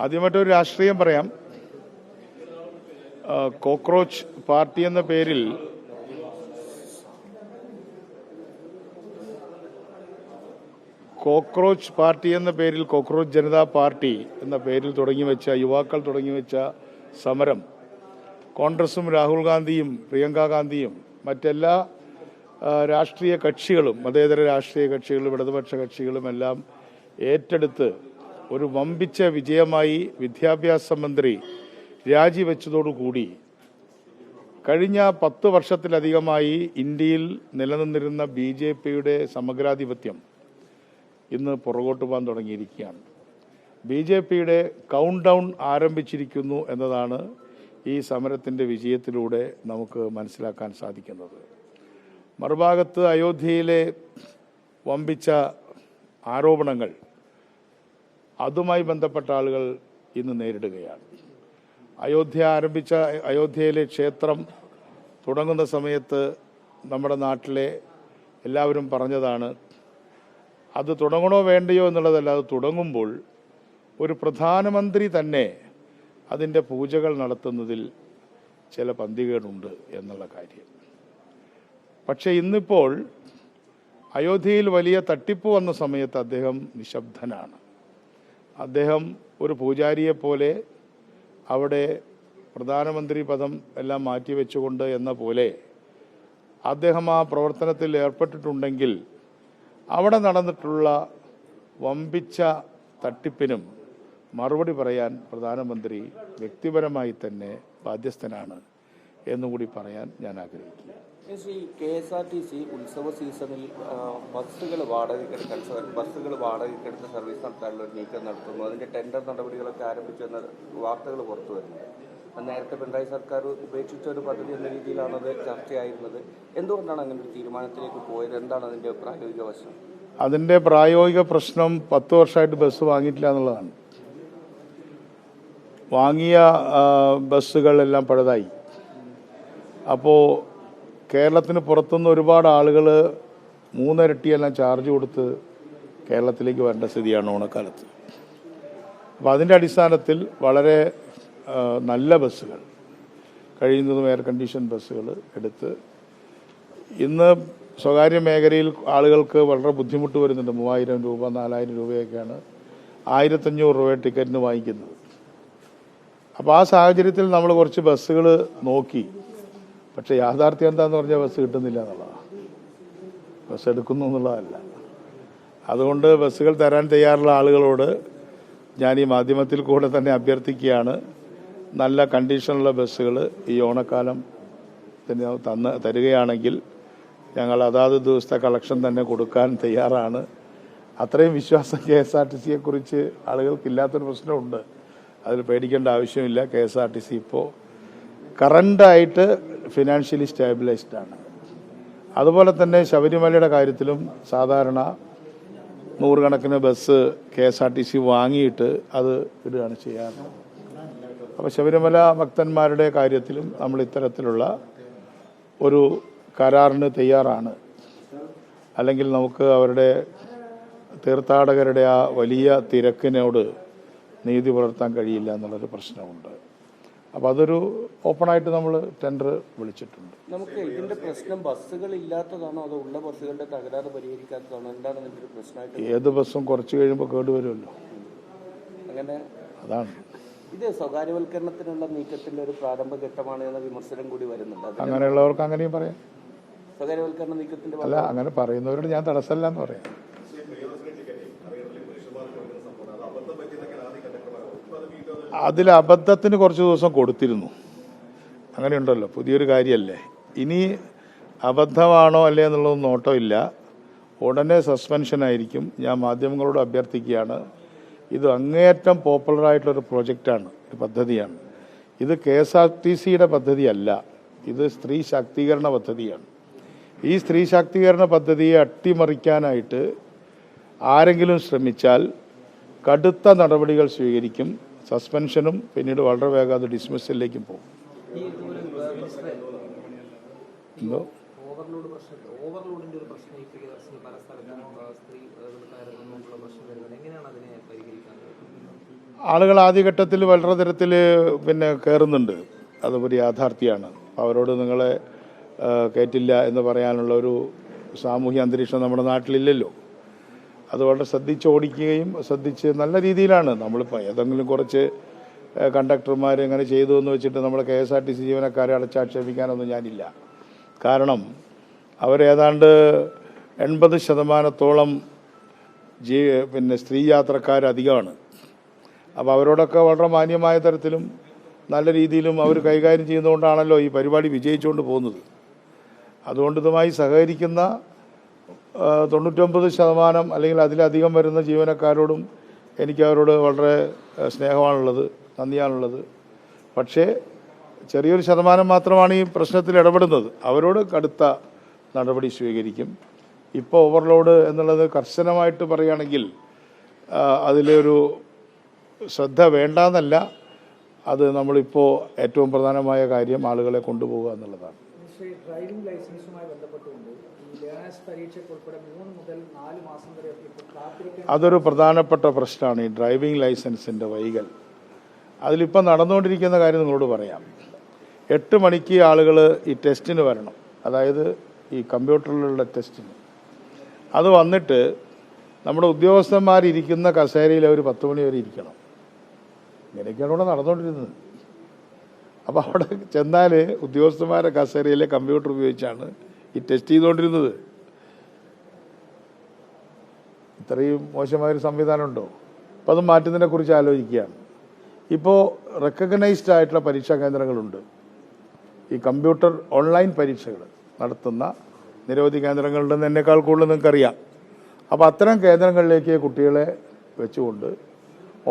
ആദ്യമായിട്ടൊരു രാഷ്ട്രീയം പറയാം. കോക്രോച്ച് പാർട്ടി എന്ന പേരിൽ കോക്രോച്ച് ജനതാ പാർട്ടി എന്ന പേരിൽ യുവാക്കൾ തുടങ്ങിവെച്ച സമരം കോൺഗ്രസും രാഹുൽ ഗാന്ധിയും പ്രിയങ്ക ഗാന്ധിയും മറ്റെല്ലാ രാഷ്ട്രീയ കക്ഷികളും, മതേതര രാഷ്ട്രീയ കക്ഷികളും ഇടതുപക്ഷ കക്ഷികളും എല്ലാം ഏറ്റെടുത്ത് ഒരു വമ്പിച്ച വിജയമായി വിദ്യാഭ്യാസ മന്ത്രി രാജിവെച്ചതോടുകൂടി കഴിഞ്ഞ 10 വർഷത്തിലധികമായി ഇന്ത്യയിൽ നിലനിന്നിരുന്ന BJPയുടെ സമഗ്രാധിപത്യം ഇന്ന് പുറകോട്ട് പോകാൻ തുടങ്ങിയിരിക്കുകയാണ്. BJPയുടെ കൗണ്ട് ഡൗൺ ആരംഭിച്ചിരിക്കുന്നു എന്നതാണ് ഈ സമരത്തിൻ്റെ വിജയത്തിലൂടെ നമുക്ക് മനസ്സിലാക്കാൻ സാധിക്കുന്നത്. മറുഭാഗത്ത് അയോധ്യയിലെ വമ്പിച്ച ആരോപണങ്ങൾ, അതുമായി ബന്ധപ്പെട്ട ആളുകൾ ഇന്ന് നേരിടുകയാണ്. അയോധ്യയിലെ ക്ഷേത്രം തുടങ്ങുന്ന സമയത്ത് നമ്മുടെ നാട്ടിലെ എല്ലാവരും പറഞ്ഞതാണ്, അത് തുടങ്ങണോ വേണ്ടയോ എന്നുള്ളതല്ല, അത് തുടങ്ങുമ്പോൾ ഒരു പ്രധാനമന്ത്രി തന്നെ അതിൻ്റെ പൂജകൾ നടത്തുന്നതിൽ ചില പന്തികേടുണ്ട് എന്നുള്ള കാര്യം. പക്ഷേ ഇന്നിപ്പോൾ അയോധ്യയിൽ വലിയ തട്ടിപ്പ് വന്ന സമയത്ത് അദ്ദേഹം നിശബ്ദനാണ്. അദ്ദേഹം ഒരു പൂജാരിയെപ്പോലെ അവിടെ പ്രധാനമന്ത്രി പദം എല്ലാം മാറ്റിവെച്ചുകൊണ്ട് എന്ന പോലെ അദ്ദേഹം ആ പ്രവർത്തനത്തിൽ ഏർപ്പെട്ടിട്ടുണ്ടെങ്കിൽ അവിടെ നടന്നിട്ടുള്ള വമ്പിച്ച തട്ടിപ്പിനും മറുപടി പറയാൻ പ്രധാനമന്ത്രി വ്യക്തിപരമായി തന്നെ ബാധ്യസ്ഥനാണ് എന്നുകൂടി പറയാൻ ഞാൻ ആഗ്രഹിക്കുക. KSRTC ഉത്സവ സീസണിൽ ബസ്സുകൾ വാടകയ്ക്കെടുത്ത് സർവീസ് നടത്താനുള്ള ഒരു നീക്കം നടത്തുന്നു. അതിന്റെ ടെൻഡർ നടപടികളൊക്കെ ആരംഭിച്ചെന്ന വാർത്തകൾ പുറത്തു വരുന്നത്. നേരത്തെ പിണറായി സർക്കാർ ഉപേക്ഷിച്ച ഒരു പദ്ധതി എന്ന രീതിയിലാണ് അത് ചർച്ചയായിരുന്നത്. എന്തുകൊണ്ടാണ് അങ്ങനെ ഒരു തീരുമാനത്തിലേക്ക് പോയത്? എന്താണ് അതിന്റെ പ്രായോഗിക വശം? അതിന്റെ പ്രായോഗിക പ്രശ്നം 10 വർഷമായിട്ട് ബസ് വാങ്ങിയിട്ടില്ല എന്നുള്ളതാണ്. വാങ്ങിയ ബസ്സുകളെല്ലാം പഴുതായി. അപ്പോൾ കേരളത്തിന് പുറത്തുനിന്ന് ഒരുപാട് ആളുകൾ 3 ഇരട്ടിയെല്ലാം ചാർജ് കൊടുത്ത് കേരളത്തിലേക്ക് വരേണ്ട സ്ഥിതിയാണ് ഓണക്കാലത്ത്. അപ്പോൾ അതിൻ്റെ അടിസ്ഥാനത്തിൽ വളരെ നല്ല ബസ്സുകൾ, കഴിയുന്നതും എയർ കണ്ടീഷൻ ബസ്സുകൾ എടുത്ത് ഇന്ന് സ്വകാര്യ മേഖലയിൽ ആളുകൾക്ക് വളരെ ബുദ്ധിമുട്ട് വരുന്നുണ്ട്. 3000 രൂപ 4000 രൂപയൊക്കെയാണ് 1500 രൂപ ടിക്കറ്റിന് വാങ്ങിക്കുന്നത്. അപ്പോൾ ആ സാഹചര്യത്തിൽ നമ്മൾ കുറച്ച് ബസ്സുകൾ നോക്കി. പക്ഷെ യാഥാർത്ഥ്യം എന്താന്ന് പറഞ്ഞാൽ ബസ് കിട്ടുന്നില്ല എന്നുള്ളതാണ്. ബസ് എടുക്കുന്നു എന്നുള്ളതല്ല. അതുകൊണ്ട് ബസ്സുകൾ തരാൻ തയ്യാറുള്ള ആളുകളോട് ഞാൻ ഈ മാധ്യമത്തിൽ കൂടെ തന്നെ അഭ്യർത്ഥിക്കുകയാണ്, നല്ല കണ്ടീഷനുള്ള ബസ്സുകൾ ഈ ഓണക്കാലം തരികയാണെങ്കിൽ ഞങ്ങൾ അതാത് ദിവസത്തെ കളക്ഷൻ തന്നെ കൊടുക്കാൻ തയ്യാറാണ്. അത്രയും വിശ്വാസം KSRTCയെക്കുറിച്ച് ആളുകൾക്കില്ലാത്തൊരു പ്രശ്നമുണ്ട്. അതിൽ പേടിക്കേണ്ട ആവശ്യമില്ല. KSRTC ഇപ്പോൾ കറണ്ടായിട്ട് ഫിനാൻഷ്യലി സ്റ്റേബിലൈസ്ഡ് ആണ്. അതുപോലെ തന്നെ ശബരിമലയുടെ കാര്യത്തിലും സാധാരണ 100 കണക്കിന് ബസ് KSRTC വാങ്ങിയിട്ട് അത് ഇടുകയാണ് ചെയ്യാറ്. അപ്പോൾ ശബരിമല ഭക്തന്മാരുടെ കാര്യത്തിലും നമ്മൾ ഇത്തരത്തിലുള്ള ഒരു കരാറിന് തയ്യാറാണ്. അല്ലെങ്കിൽ നമുക്ക് അവരുടെ തീർത്ഥാടകരുടെ ആ വലിയ തിരക്കിനോട് നീതി പുലർത്താൻ കഴിയില്ല എന്നുള്ളൊരു പ്രശ്നമുണ്ട്. അപ്പോൾ അതൊരു ഓപ്പണായിട്ട് നമ്മൾ ടെൻഡർ വിളിച്ചിട്ടുണ്ട്. നമുക്ക് ഇതിന്റെ പ്രശ്നം ബസ്സുകൾ ഇല്ലാത്തതാണോ അതോ ഉള്ള ബസ്സുകളുടെ തകരാറ് പരിഹരിക്കാത്തതാണോ? എന്താണ് ഇതിന്റെ ഒരു പ്രശ്നമായിട്ട്? ഏത് ബസ്സും കുറച്ച് കഴിയുമ്പോൾ കേടുവരുമല്ലോ. അങ്ങനെ അതാണ് ഇത് സ്വകാര്യവൽക്കരണത്തിനുള്ള നീക്കത്തിന്റെ ഒരു പ്രാരംഭഘട്ടമാണ് എന്ന വിമർശനം കൂടി വരുന്നുണ്ട്. അങ്ങനെയുള്ളവർക്ക് അങ്ങനെയും പറയാം. സ്വകാര്യവൽക്കരണ നീക്കത്തിന്റെ അല്ല, അങ്ങനെ പറയുന്നവരോട് ഞാൻ തടസ്സമല്ല എന്ന് പറയാം. അതിൽ അബദ്ധത്തിന് കുറച്ച് ദിവസം കൊടുത്തിരുന്നു. അങ്ങനെയുണ്ടല്ലോ, പുതിയൊരു കാര്യമല്ലേ. ഇനി അബദ്ധമാണോ അല്ലേ എന്നുള്ളതൊന്നും നോട്ടമില്ല. ഉടനെ സസ്പെൻഷനായിരിക്കും. ഞാൻ മാധ്യമങ്ങളോട് അഭ്യർത്ഥിക്കുകയാണ്, ഇത് അങ്ങേയറ്റം പോപ്പുലറായിട്ടുള്ളൊരു പ്രോജക്റ്റാണ്, ഒരു പദ്ധതിയാണ്. ഇത് KSRTCയുടെ പദ്ധതിയല്ല, ഇത് സ്ത്രീ ശാക്തീകരണ പദ്ധതിയാണ്. ഈ സ്ത്രീ ശാക്തീകരണ പദ്ധതിയെ അട്ടിമറിക്കാനായിട്ട് ആരെങ്കിലും ശ്രമിച്ചാൽ കടുത്ത നടപടികൾ സ്വീകരിക്കും. സസ്പെൻഷനും പിന്നീട് വളരെ വേഗം അത് ഡിസ്മിസലിലേക്കും പോകും. എന്തോ ആളുകൾ ആദ്യഘട്ടത്തിൽ വളരെ തരത്തിൽ കയറുന്നുണ്ട്. അതൊരു യാഥാർത്ഥ്യമാണ്. അവരോട് നിങ്ങളെ കയറ്റില്ല എന്ന് പറയാനുള്ള ഒരു സാമൂഹ്യ അന്തരീക്ഷം നമ്മുടെ നാട്ടിലില്ലല്ലോ. അത് വളരെ ശ്രദ്ധിച്ചോടിക്കുകയും ശ്രദ്ധിച്ച് നല്ല രീതിയിലാണ്. നമ്മളിപ്പോൾ ഏതെങ്കിലും കുറച്ച് കണ്ടക്ടർമാർ എങ്ങനെ ചെയ്തു എന്ന് വെച്ചിട്ട് നമ്മൾ KSRTC ജീവനക്കാരെ അടച്ചാക്ഷേപിക്കാനൊന്നും ഞാനില്ല. കാരണം അവരേതാണ്ട് 80% സ്ത്രീ യാത്രക്കാരധികമാണ്. അപ്പോൾ അവരോടൊക്കെ വളരെ മാന്യമായ തരത്തിലും നല്ല രീതിയിലും അവർ കൈകാര്യം ചെയ്യുന്നതുകൊണ്ടാണല്ലോ ഈ പരിപാടി വിജയിച്ചുകൊണ്ട് പോകുന്നത്. അതുകൊണ്ട് ഇതുമായി സഹകരിക്കുന്ന 99% അല്ലെങ്കിൽ അതിലധികം വരുന്ന ജീവനക്കാരോടും എനിക്ക് അവരോട് വളരെ സ്നേഹമാണുള്ളത്, നന്ദിയാണുള്ളത്. പക്ഷേ ചെറിയൊരു ശതമാനം മാത്രമാണ് ഈ പ്രശ്നത്തിൽ ഇടപെടുന്നത്. അവരോട് കടുത്ത നടപടി സ്വീകരിക്കും. ഇപ്പോൾ ഓവർലോഡ് എന്നുള്ളത് കർശനമായിട്ട് പറയുകയാണെങ്കിൽ അതിലൊരു ശ്രദ്ധ വേണ്ടാന്നല്ല, അത് നമ്മളിപ്പോൾ ഏറ്റവും പ്രധാനമായ കാര്യം ആളുകളെ കൊണ്ടുപോകുക എന്നുള്ളതാണ്. ഡ്രൈവിംഗ് ലൈസൻസുമായി ബന്ധപ്പെട്ടുകൊണ്ട് ഈ ലേണേഴ്സ് പരീക്ഷയ്ക്ക് ഉൾപ്പെടെ 3 മുതൽ 4 മാസം വരെ കാത്തിരിക്കാൻ അതൊരു പ്രധാനപ്പെട്ട പ്രശ്നമാണ്, ഈ ഡ്രൈവിംഗ് ലൈസൻസിൻ്റെ വൈകൽ. അതിലിപ്പോൾ നടന്നുകൊണ്ടിരിക്കുന്ന കാര്യം നിങ്ങളോട് പറയാം. 8 മണിക്ക് ആളുകൾ ഈ ടെസ്റ്റിന് വരണം, അതായത് ഈ കമ്പ്യൂട്ടറിലുള്ള ടെസ്റ്റിന്. അത് വന്നിട്ട് നമ്മുടെ ഉദ്യോഗസ്ഥന്മാരിരിക്കുന്ന കസേരയിൽ അവർ 10 മണി വരെ ഇരിക്കണം. ഇങ്ങനെയൊക്കെയാണ് ഇവിടെ നടന്നുകൊണ്ടിരുന്നത്. അപ്പോൾ അവിടെ ചെന്നാൽ ഉദ്യോഗസ്ഥന്മാരെ കസേരയിലെ കമ്പ്യൂട്ടർ ഉപയോഗിച്ചാണ് ഈ ടെസ്റ്റ് ചെയ്തുകൊണ്ടിരുന്നത്. ഇത്രയും മോശമായൊരു സംവിധാനമുണ്ടോ? അപ്പോൾ അത് മാറ്റുന്നതിനെക്കുറിച്ച് ആലോചിക്കുകയാണ്. ഇപ്പോൾ റെക്കഗ്നൈസ്ഡ് ആയിട്ടുള്ള പരീക്ഷാ കേന്ദ്രങ്ങളുണ്ട്. ഈ കമ്പ്യൂട്ടർ ഓൺലൈൻ പരീക്ഷകൾ നടത്തുന്ന നിരവധി കേന്ദ്രങ്ങളുണ്ടെന്ന് എന്നെക്കാൾ കൂടുതൽ നിങ്ങൾക്കറിയാം. അപ്പോൾ അത്തരം കേന്ദ്രങ്ങളിലേക്ക് കുട്ടികളെ വെച്ചുകൊണ്ട്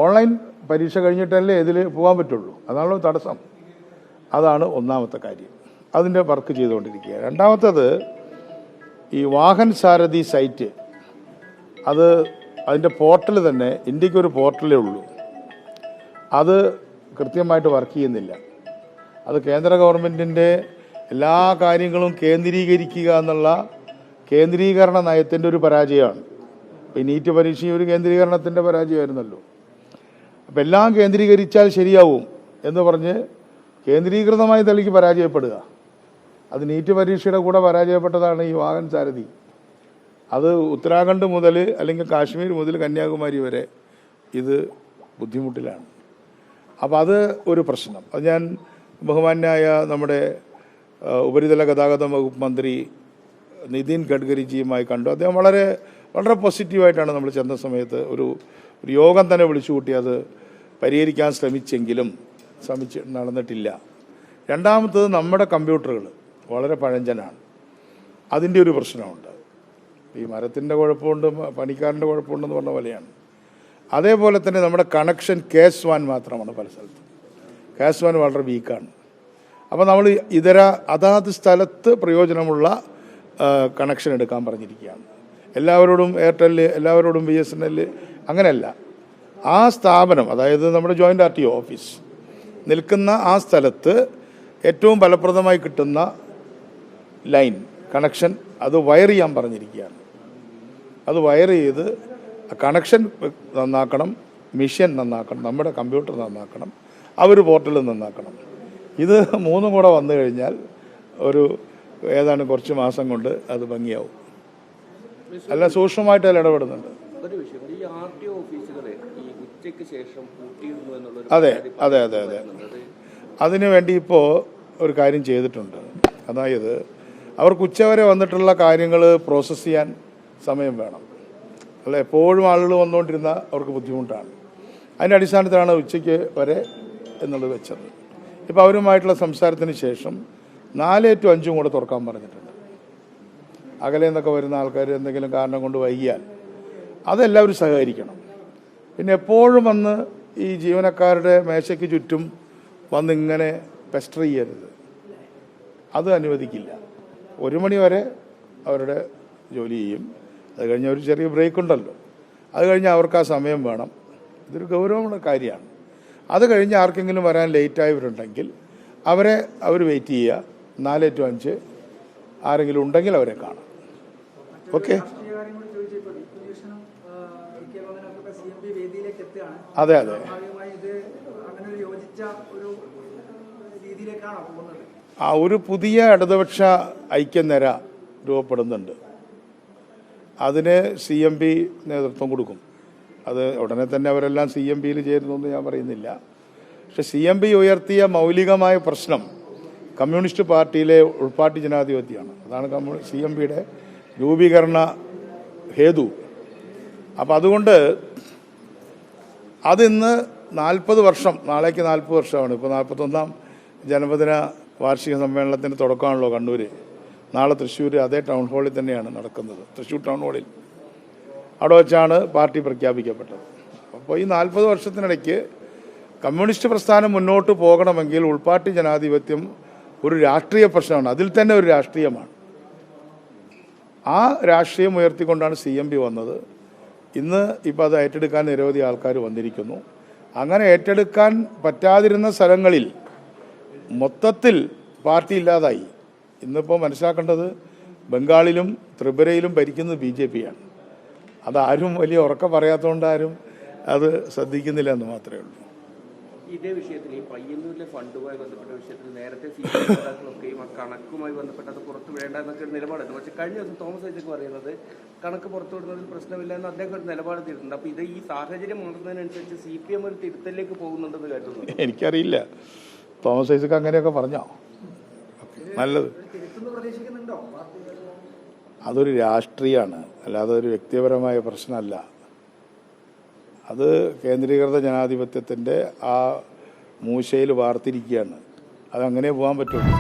ഓൺലൈൻ പരീക്ഷ കഴിഞ്ഞിട്ടല്ലേ ഇതിൽ പോകാൻ പറ്റുള്ളൂ. അതാണല്ലോ തടസ്സം. അതാണ് ഒന്നാമത്തെ കാര്യം. അതിൻ്റെ വർക്ക് ചെയ്തുകൊണ്ടിരിക്കുക. രണ്ടാമത്തത് ഈ വാഹൻ സാരഥി സൈറ്റ്, അതിൻ്റെ പോർട്ടൽ തന്നെ ഇന്ത്യക്കൊരു പോർട്ടലേ ഉള്ളൂ. അത് കൃത്യമായിട്ട് വർക്ക് ചെയ്യുന്നില്ല. അത് കേന്ദ്ര ഗവൺമെൻറ്റിൻ്റെ എല്ലാ കാര്യങ്ങളും കേന്ദ്രീകരിക്കുക എന്നുള്ള കേന്ദ്രീകരണ നയത്തിൻ്റെ ഒരു പരാജയമാണ്. ഈ നീറ്റ് പരീക്ഷയും ഒരു കേന്ദ്രീകരണത്തിൻ്റെ പരാജയമായിരുന്നല്ലോ. അപ്പം എല്ലാം കേന്ദ്രീകരിച്ചാൽ ശരിയാവും എന്ന് പറഞ്ഞ് കേന്ദ്രീകൃതമായി തളിക്ക് പരാജയപ്പെടുക. അത് നീറ്റ് പരീക്ഷയുടെ കൂടെ പരാജയപ്പെട്ടതാണ് ഈ വാഹൻ സാരഥി. അത് ഉത്തരാഖണ്ഡ് മുതൽ അല്ലെങ്കിൽ കാശ്മീർ മുതൽ കന്യാകുമാരി വരെ ഇത് ബുദ്ധിമുട്ടിലാണ്. അപ്പോൾ അത് ഒരു പ്രശ്നം. അത് ഞാൻ ബഹുമാന്യായ നമ്മുടെ ഉപരിതല ഗതാഗത വകുപ്പ് മന്ത്രി നിതിൻ ഗഡ്കരിജിയുമായി കണ്ടു. അദ്ദേഹം വളരെ വളരെ പോസിറ്റീവായിട്ടാണ് നമ്മൾ ചെന്ന സമയത്ത് ഒരു യോഗം തന്നെ വിളിച്ചു കൂട്ടി അത് പരിഹരിക്കാൻ ശ്രമിച്ചെങ്കിലും നടന്നിട്ടില്ല. രണ്ടാമത്തത് നമ്മുടെ കമ്പ്യൂട്ടറുകൾ വളരെ പഴഞ്ചനാണ്. അതിൻ്റെ ഒരു പ്രശ്നമുണ്ട്. ഈ മരത്തിൻ്റെ കുഴപ്പമുണ്ട്, പണിക്കാരൻ്റെ കുഴപ്പമുണ്ടെന്ന് പറഞ്ഞ പോലെയാണ്. അതേപോലെ തന്നെ നമ്മുടെ കണക്ഷൻ കേസ് 1 മാത്രമാണ് പല സ്ഥലത്തും. കേസ് 1 വളരെ വീക്കാണ്. അപ്പോൾ നമ്മൾ അതാത് സ്ഥലത്ത് പ്രയോജനമുള്ള കണക്ഷൻ എടുക്കാൻ പറഞ്ഞിരിക്കുകയാണ്. എല്ലാവരോടും എയർടെൽ, എല്ലാവരോടും BSNL അങ്ങനെയല്ല. ആ സ്ഥാപനം, അതായത് നമ്മുടെ ജോയിൻ്റ് RTO ഓഫീസ് നിൽക്കുന്ന ആ സ്ഥലത്ത് ഏറ്റവും ഫലപ്രദമായി കിട്ടുന്ന ലൈൻ കണക്ഷൻ അത് വയർ ചെയ്യാൻ പറഞ്ഞിരിക്കുകയാണ്. അത് വയർ ചെയ്ത് കണക്ഷൻ നന്നാക്കണം, മിഷൻ നന്നാക്കണം, നമ്മുടെ കമ്പ്യൂട്ടർ നന്നാക്കണം, അവർ പോർട്ടൽ നന്നാക്കണം. ഇത് 3 കൂടെ വന്നു കഴിഞ്ഞാൽ ഏതാണ്ട് കുറച്ച് മാസം കൊണ്ട് അത് ഭംഗിയാവും. അല്ല, സൂക്ഷ്മമായിട്ട് അതിൽ ഇടപെടുന്നുണ്ട്. ഒരു വിഷയം, ഈ RTO ഓഫീസുകളെ ഈ ഉച്ചയ്ക്ക് ശേഷം പൂട്ടിയിടുന്നു എന്നുള്ളൊരു അതെ. അതിനു വേണ്ടി ഇപ്പോൾ ഒരു കാര്യം ചെയ്തിട്ടുണ്ട്. അതായത് അവർക്ക് ഉച്ചവരെ വന്നിട്ടുള്ള കാര്യങ്ങൾ പ്രോസസ്സ് ചെയ്യാൻ സമയം വേണം. അല്ല, എപ്പോഴും ആളുകൾ വന്നുകൊണ്ടിരുന്ന അവർക്ക് ബുദ്ധിമുട്ടാണ്. അതിൻ്റെ അടിസ്ഥാനത്തിലാണ് ഉച്ചയ്ക്ക് വരെ എന്നുള്ളത് വെച്ചത്. ഇപ്പോൾ അവരുമായിട്ടുള്ള സംസാരത്തിന് ശേഷം 4 to 5 കൂടെ തുറക്കാൻ പറഞ്ഞിട്ടുണ്ട്. അകലെ നിന്നൊക്കെ വരുന്ന ആൾക്കാർ എന്തെങ്കിലും കാരണം കൊണ്ട് വൈകിയാൽ അതെല്ലാവരും സഹകരിക്കണം. പിന്നെ എപ്പോഴും വന്ന് ഈ ജീവനക്കാരുടെ മേശയ്ക്ക് ചുറ്റും വന്നിങ്ങനെ പെസ്റ്റർ ചെയ്യരുത്. അത് അനുവദിക്കില്ല. 1 മണി വരെ അവരുടെ ജോലി ചെയ്യും. അത് കഴിഞ്ഞ് ഒരു ചെറിയ ബ്രേക്ക് ഉണ്ടല്ലോ, അത് കഴിഞ്ഞ് അവർക്ക് ആ സമയം വേണം. ഇതൊരു ഗൗരവമുള്ള കാര്യമാണ്. അത് കഴിഞ്ഞ് ആർക്കെങ്കിലും വരാൻ ലേറ്റായവരുണ്ടെങ്കിൽ അവർ വെയിറ്റ് ചെയ്യുക. 4 to 5 ആരെങ്കിലും ഉണ്ടെങ്കിൽ അവരെ കാണാം. ഓക്കെ. അതെ. ഇത് അങ്ങനെ ഒരു യോജിച്ച ഒരു രീതിയിലേക്കാണോ പോകുന്നത്? ഒരു പുതിയ ഇടതുപക്ഷ ഐക്യനിര രൂപപ്പെടുന്നുണ്ട്. അതിന് CMP നേതൃത്വം കൊടുക്കും. അത് ഉടനെ തന്നെ അവരെല്ലാം CMPയിൽ ചേരുന്നു ഞാൻ പറയുന്നില്ല. പക്ഷെ CMP ഉയർത്തിയ മൗലികമായ പ്രശ്നം കമ്മ്യൂണിസ്റ്റ് പാർട്ടിയിലെ ഉൾപാർട്ടി ജനാധിപത്യമാണ്. അതാണ് CMPയുടെ രൂപീകരണ ഹേതു. അപ്പം അതുകൊണ്ട് അതിന്ന് 40 വർഷം, നാളേക്ക് 40 വർഷമാണ്. ഇപ്പോൾ 41ാം ജന്മദിന വാർഷിക സമ്മേളനത്തിൻ്റെ തുടക്കമാണല്ലോ കണ്ണൂർ. നാളെ തൃശ്ശൂർ അതേ ടൗൺ ഹാളിൽ തന്നെയാണ് നടക്കുന്നത്. തൃശ്ശൂർ ടൗൺ ഹാളിൽ അവിടെ വെച്ചാണ് പാർട്ടി പ്രഖ്യാപിക്കപ്പെട്ടത്. അപ്പോൾ ഈ 40 വർഷത്തിനിടയ്ക്ക് കമ്മ്യൂണിസ്റ്റ് പ്രസ്ഥാനം മുന്നോട്ട് പോകണമെങ്കിൽ ഉൾപാർട്ടി ജനാധിപത്യം ഒരു രാഷ്ട്രീയ പ്രശ്നമാണ്. അതിൽ തന്നെ ഒരു രാഷ്ട്രീയമാണ്. ആ രാഷ്ട്രീയം ഉയർത്തിക്കൊണ്ടാണ് CMP വന്നത്. ഇന്ന് ഇപ്പോൾ അത് ഏറ്റെടുക്കാൻ നിരവധി ആൾക്കാർ വന്നിരിക്കുന്നു. അങ്ങനെ ഏറ്റെടുക്കാൻ പറ്റാതിരുന്ന സ്ഥലങ്ങളിൽ മൊത്തത്തിൽ പാർട്ടി ഇല്ലാതായി. ഇന്നിപ്പോൾ മനസ്സിലാക്കേണ്ടത് ബംഗാളിലും ത്രിപുരയിലും ഭരിക്കുന്നത് BJP-യാണ്. അതാരും വലിയ ഉറക്കം പറയാത്തതുകൊണ്ട് ആരും അത് ശ്രദ്ധിക്കുന്നില്ല എന്ന് മാത്രമേ ഉള്ളൂ. ഇതേ വിഷയത്തിൽ ഈ പയ്യന്നൂരിലെ ഫണ്ടുമായി ബന്ധപ്പെട്ട വിഷയത്തിൽ നേരത്തെ CPM ആ കണക്കുമായി ബന്ധപ്പെട്ട് അത് പുറത്തു വിടേണ്ട എന്നൊക്കെ ഒരു നിലപാടുണ്ട്. പക്ഷേ കഴിഞ്ഞ ദിവസം തോമസ് ഐസക് പറയുന്നത് കണക്ക് പുറത്തുവിടുന്നതിൽ പ്രശ്നമില്ല എന്ന് അദ്ദേഹം ഒരു നിലപാട് തീരുന്നുണ്ട്. അപ്പോൾ ഇത് ഈ സാഹചര്യം മാറുന്നതിനനുസരിച്ച് CPM ഒരു തിരുത്തലിലേക്ക് പോകുന്നുണ്ടെന്ന് കരുതുന്നു. എനിക്കറിയില്ല, തോമസ് ഐസക് അങ്ങനെയൊക്കെ പറഞ്ഞോ? നല്ലത്. അതൊരു രാഷ്ട്രീയമാണ്, അല്ലാതെ ഒരു വ്യക്തിപരമായ പ്രശ്നമല്ല. അത് കേന്ദ്രീകൃത ജനാധിപത്യത്തിൻ്റെ ആ മൂശയിൽ വാർത്തിരിക്കുകയാണ്. അതങ്ങനെ പോകാൻ പറ്റുള്ളൂ.